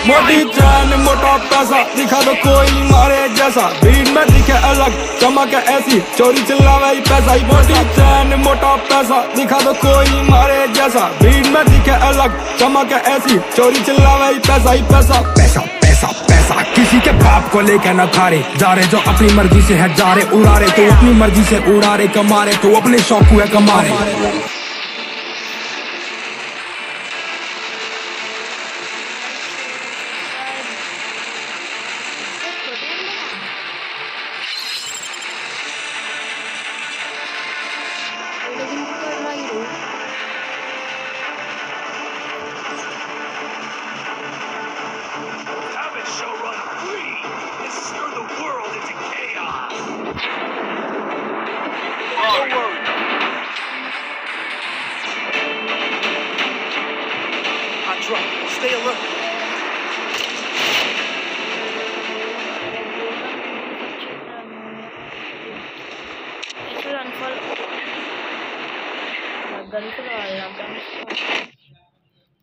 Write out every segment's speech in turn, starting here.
मोटी चैन मोटा पैसा दिखा दो कोई नहीं मारे जैसा भीड़ में दिखे अलग चमक ऐसी चोरी चिल्लावे पैसा ही मोटी चैन मोटा पैसा दिखा दो कोई नहीं मारे जैसा भीड़ में दिखे अलग चमक ऐसी चोरी चिल्लावे पैसा ही पैसा पैसा पैसा पैसा किसी के बाप को लेकर न खारे जा रहे जो अपनी मर्जी से है जा रहे उड़ा रहे तो अपनी मर्जी से उड़ा रहे कमा रहे तो अपने शौक हुए कमा रहे Stay alert.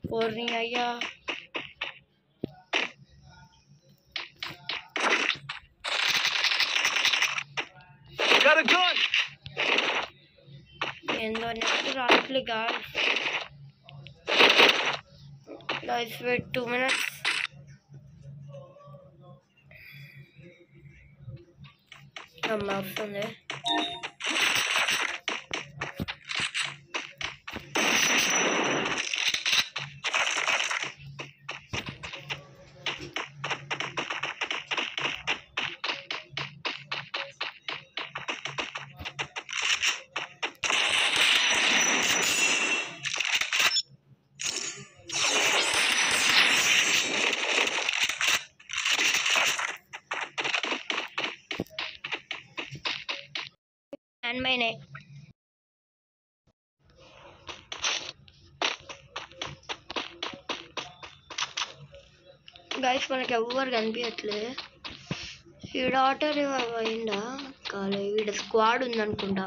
और नहीं आया Got a gun. Guys, wait 2 minutes. I'm out from there. And my neck. Guys, మనకి ఎవరు కనిపించట్లేదు. ఈడ ఆటో రివైవ్ అయిందా కాలే ఈడ స్క్వాడ్ ఉందనుకుంటా.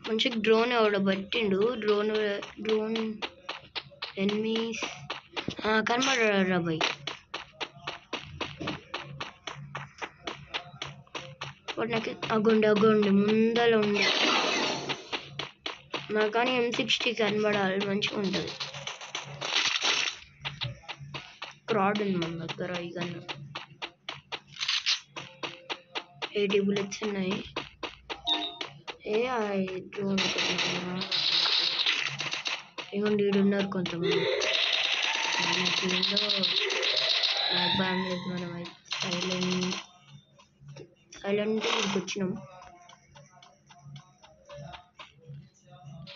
మంచి డ్రోన్ ఎవడో పట్టిండు. డ్రోన్ ఎనిమీస్ కనబడరా భయ్. వాడు నాకు అగోండి ముందర ఉండే నాకు కానీ M60 కనబడాలి మంచిగా ఉంటుంది. క్రాడ్ ఉంది మన దగ్గర ఇక 80 బుల్లెట్స్ ఉన్నాయి. డ్రోన్ ఇవ్వండి ఈడున్నారు కొంతమంది. మనం సైలెంట్ వచ్చినాం.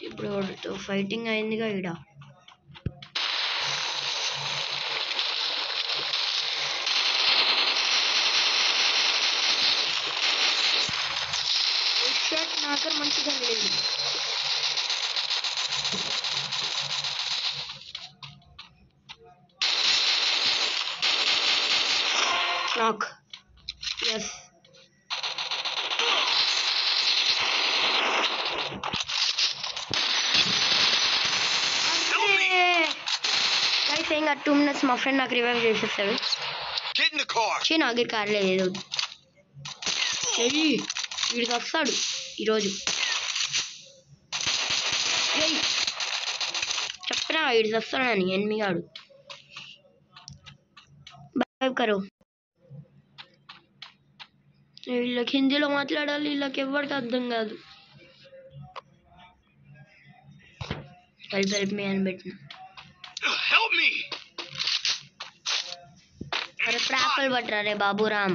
ఇప్పుడు ఫైటింగ్ అయిందిగా ఈడ. నాకర్ మంచిగా లేదు. నాక్ ఎస్ ఇంకా 2 minutes మా ఫ్రెండ్ నాకు రివైవ్ చేసేస్తాడు. నాగే కార్ లేదు వీడికి వస్తాడు ఈరోజు. చెప్పినా వీడికి వస్తాడని ఎనిమిగాడు. బాయ్ కరో. వీళ్ళకి హిందీలో మాట్లాడాలి, వీళ్ళకి ఎవరికి అర్థం కాదు. హెల్ప్ మీ అని పెట్టిన. अरे ट्रैपल बट रहा रे बाबूराम.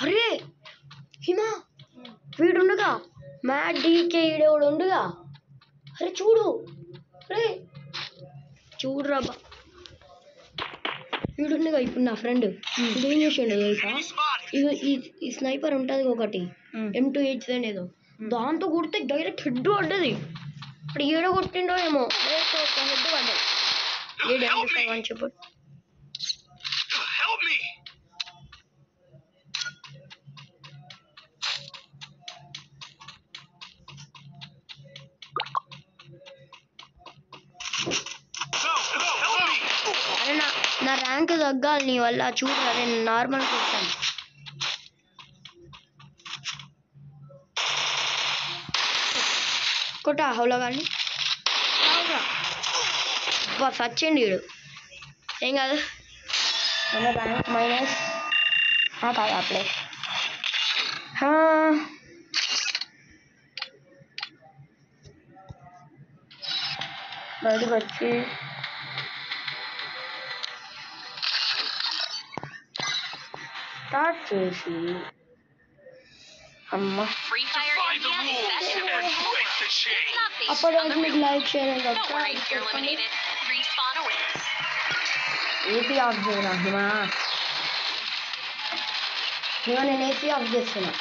अरे हिमा వీడుండగా మ్యాట్ డీకే ఈడేవాడు ఉండగా. అరే చూడు రే చూడురా వీడుండగా. ఇప్పుడు నా ఫ్రెండ్ ఇదేం చేసిండు తెలుసా, ఈ స్నైపర్ ఉంటుంది ఒకటి M287 ఏదో, దాంతో కొడితే డైరెక్ట్ హెడ్ పడ్డది. ఇప్పుడు ఏడో కొట్టిండో ఏమో ఒక హెడ్ పడ్డది. అని చెప్పు. ర్యాంక్ తగ్గాలి నీ వల్ల. చూడ నేను నార్మల్ కొట్టాను. కొట్టా హౌలా కానీ సచ్చిండి వీడు. ఏం కాదు, మన ర్యాంక్ మైనస్ కాదు అప్పుడే. బయటకు వచ్చి స్టార్ట్ చేసి అమ్మ అప్పటి వరకు మీకు లైక్ షేర్ ఏసీ ఆఫ్ చేయనా హిమా. నేను ఏసీ ఆఫ్ చేస్తున్నా.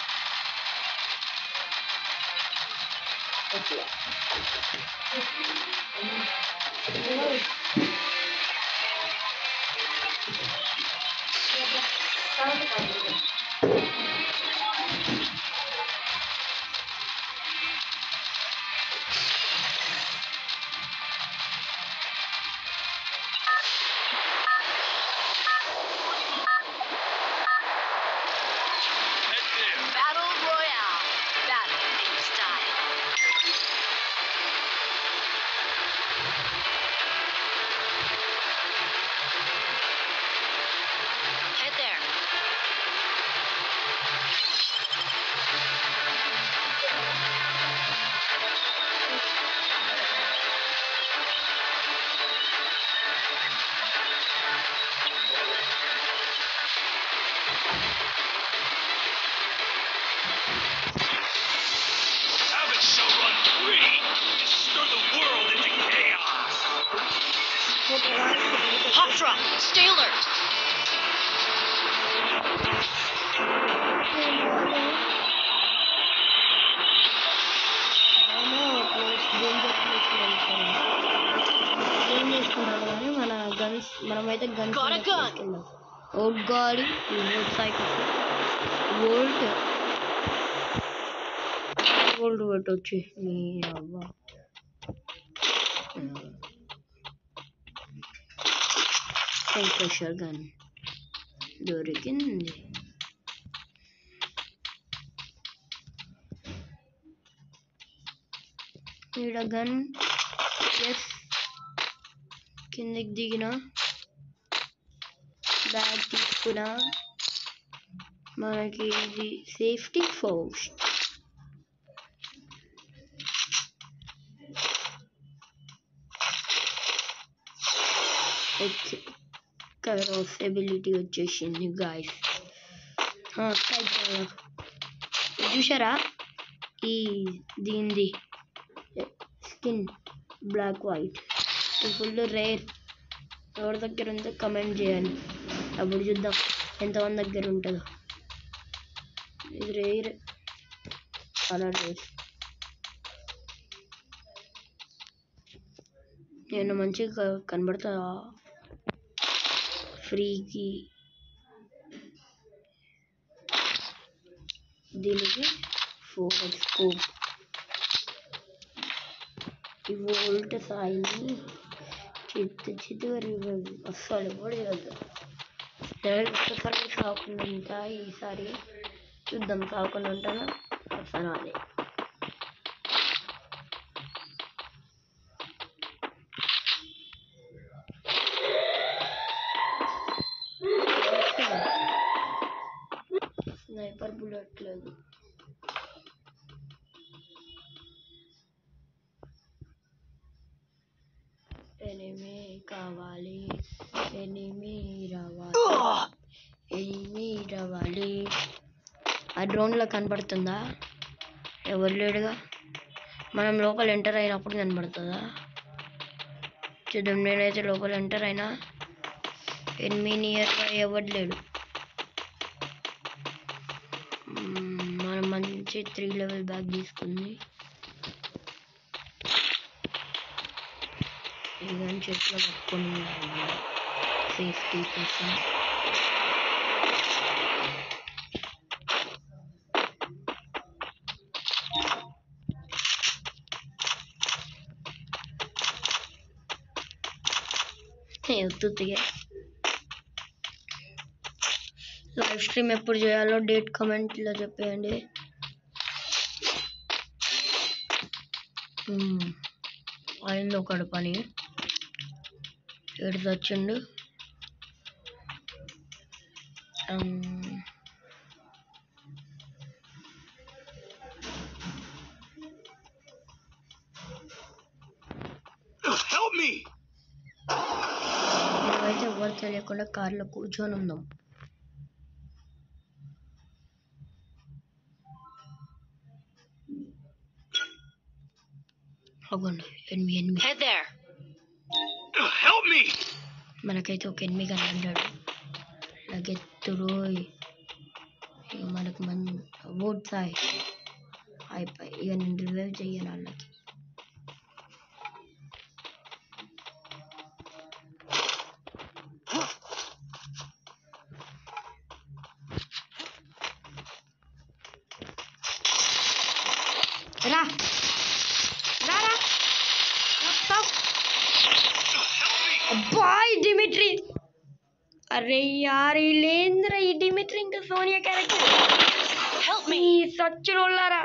Hopdrop, stay alert. మన గన్స్ మనమైతే గన్స్ తీసుకెళ్దాం. ఓ గాడి సైకిల్ వోల్ట్ పెట్టొచ్చి నీ అవ్వ. ప్రెషర్ గన్ దొరికింది. ఈడ గన్ ఎస్ కిందకి దిగిన బ్యాగ్ తీసుకున్నా. మనకి ఇది safety first. Okay colour of ability వచ్చేసింది గాయస్. చూసారా ఈ దీనిది skin black white full rare. ఎవరి దగ్గర ఉందో కమెంట్ చేయాలి, అప్పుడు చూద్దాం ఎంతమంది దగ్గర ఉంటుందో. ఇది రేర్, చాలా రేర్. నేను మంచిగా కనబడుతుందా ఫ్రీకి? దీనికి 4x స్కోప్. ఈ వోల్ట్ సాయిని చిత్తూరు అస్సలు కూడా చేయద్దు. ఒక్కసారి సాకుండా ఉంటా. ఈసారి చూద్దాం సాకుండా ఉంటానా వస్తాను అని. స్నైపర్ బుల్లెట్ లేదు. ఎనిమి కావాలి, ఎనిమి రావాలి. ఆ డ్రోన్లో కనబడుతుందా? ఎవరు లేడుగా. మనం లోపల ఎంటర్ అయినప్పుడు కనబడుతుందా? చూద్దాం. నేనైతే లోపల ఎంటర్ అయినా. ఎనిమి నియర్గా ఎవరు లేడు. మనం మంచి 3 లెవెల్ బ్యాగ్ తీసుకుంది. ఇవన్నీ చెట్లు పట్టుకొని ఉండాలి సేఫ్టీ కోసం. ఉత్తుగా లైవ్ స్ట్రీమ్ ఎప్పుడు చేయాలో డేట్ కమెంట్లో చెప్పేయండి. అయింది ఒకటి పని, ఏడు వచ్చిండు. మేమైతే ఎవరు తెలియకుండా కార్లో కూర్చొని ఉందాం. ఎనిమిది Head there. మనకైతే ఒక ఎనిమిది కనబడ్డాడు. లగెత్తురు మనకు ఓట్ సాయి అయిపోయి ఇక నేను రివైవ్ చెయ్యాలి వాళ్ళకి. రా అబ్బాయి డిమిట్రీ, అరే యార్ లేంద్ర ఈ డిమిట్రీ ఇంకా సోనియా క్యారెక్టర్ సచ్చు రోల్లారా.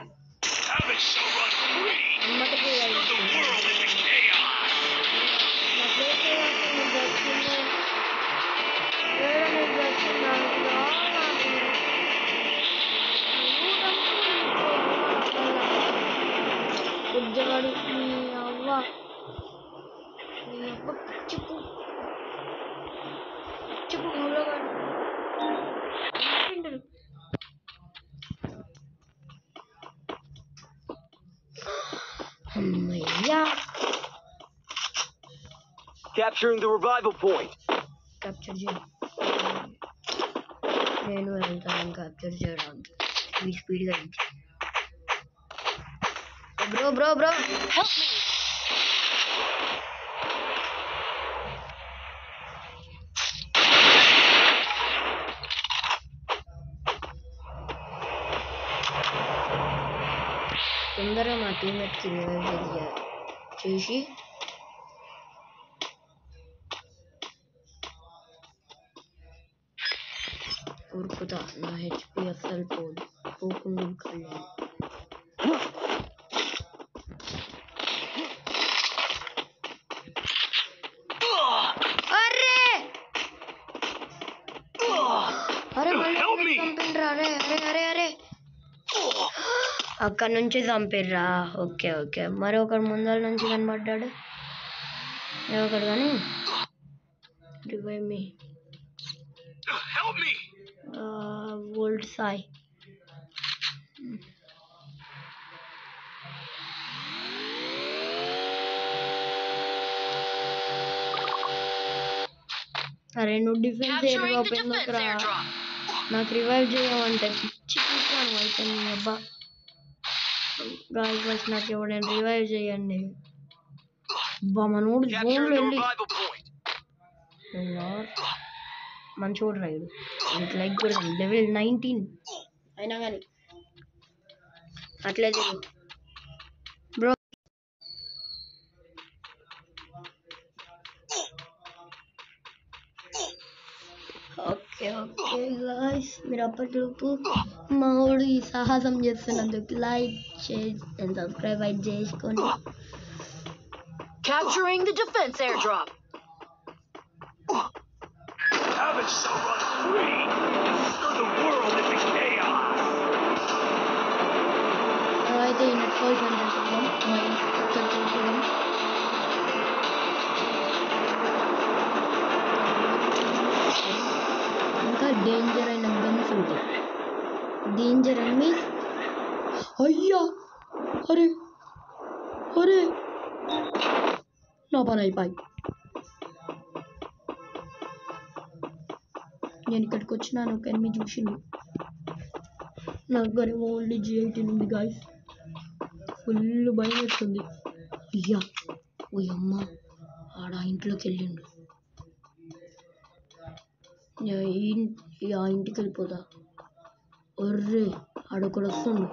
ఉద్యోగాడు నీ అవ్వ చెప్పు చెప్పు మూలగాడు అమ్మయ్యా. Capturing the revival point. Capture చేయ, నేను వెళ్తాను క్యాప్చర్ చేయడానికి స్పీడ్గా. Bro bro bro Help me. తొందరగా మా టీమ్మేట్కి రివైవ్ చేసి ఉరుకుతా. నా హెచ్పి అస్సలు పోకుండా ఉరకాలి. అరే అరే మళ్ళీ చంపిండ్రా. అరే అరే అరే అరే అక్కడ నుంచి చంపిర్రా. ఓకే ఓకే, మరి ఒకడు ముందర నుంచి కనబడ్డాడు ఒకడు, కానీ రివైవ్ మీ ఓల్డ్ సాయి. అరే నువ్వు డిఫెన్స్ ఏరియా ఓపెన్ రా, నాకు రివైవ్ చేయమంటే పిచ్చి కూర్చోను అయితే నీ అబ్బా. గాలి వచ్చి నాకు ఎవడైనా రివైవ్ చేయండి. అబ్బా మనోడు జోన్లో వెళ్ళి మంచోడు రైడు. ఇట్లా లైక్ కూడా లెవెల్ 19 అయినా కానీ అట్లే తిరుగు బ్రో. ఓకే ఓకే గాయ్స్, మీరు అప్పటిలోపు మా వాడు ఈ సాహసం చేస్తున్నందుకు లైక్ షేర్ అండ్ సబ్స్క్రైబ్ అయితే చేసుకోండి. Capturing the defense airdrop. Havage shall run free. Stir the world into chaos. అయితే ఈ నెట్ కాల్స్ అనుకుంటున్నాం మరి చూద్దాం. ఇంకా డేంజర్ అయిన గన్స్ ఉంటాయి. Danger enemies. అయ్యా అరే అరే నా పని అయిపోయి. నేను ఇక్కడికి వచ్చినాను, ఒక ఎనిమిది చూసిండు. నా దగ్గర ఓన్లీ G18 ఉంది గాయస్. ఫుల్ భయం వేస్తుంది. అయ్యా ఓ అమ్మ, ఆడ ఇంట్లోకి వెళ్ళిండు. ఆ ఇంటికి వెళ్ళిపోతా. ఒర్రే ఆడొకడు వస్తుండు.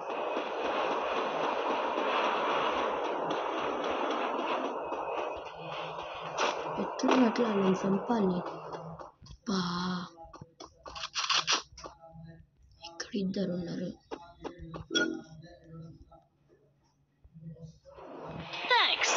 ఎత్తున్నట్లా నేను చంపాలి. బా ఇద్దరు ఉన్నారు. Thanks.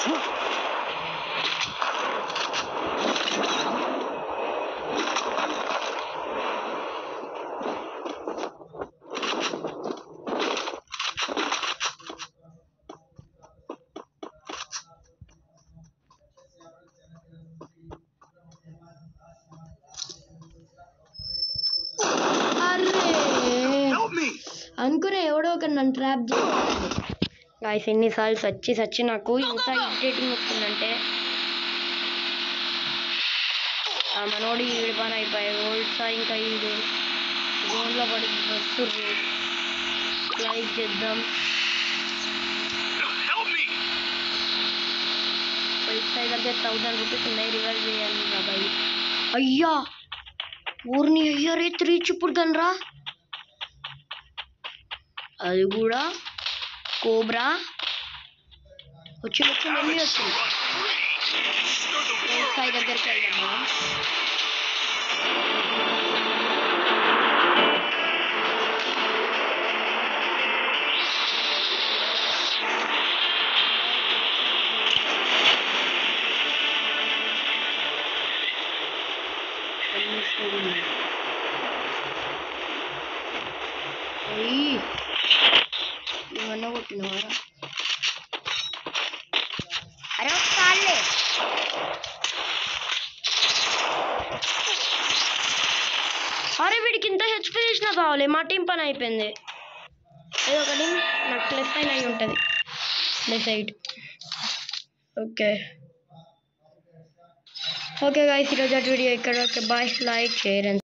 అనుకునే ఎవడో ఒక నన్ను ట్రాప్ చేస్తాడు. గాయస్ ఎన్నిసార్లు సచ్చి నాకు ఇంత ఇరిటేటింగ్ వస్తుందంటే మనోడు ఈడు పని అయిపోయాయి. ఓల్డ్సా ఇంకా ఈడు జోన్లో పడి వస్తుర్రు. లైక్ చేద్దాం. పైసా దగ్గర 1000 రూపీస్ ఉన్నాయి. రివైవ్ చేయాలి బాబాయ్. అయ్యా ఊరిని అయ్యారే 3 చిప్పుడు కనరా. అది కూడా కోబ్రా వచ్చింది మళ్ళీ వచ్చింది. సాయి దగ్గరికి వెళ్దామా. ఏమన్నా కొట్టినవారా? అరే కాళ్ళే అరే వీడికి ఇంత హెచ్పి తీసినా కావాలి. మా టీం పని అయిపోయింది. ఏదో ఒకటి నాకు లెఫ్ట్ సైడ్ అయి ఉంటుంది. Left side. ఓకే గైస్ ఈరోజు వీడియో ఇక్కడ. బాయ్. Like share and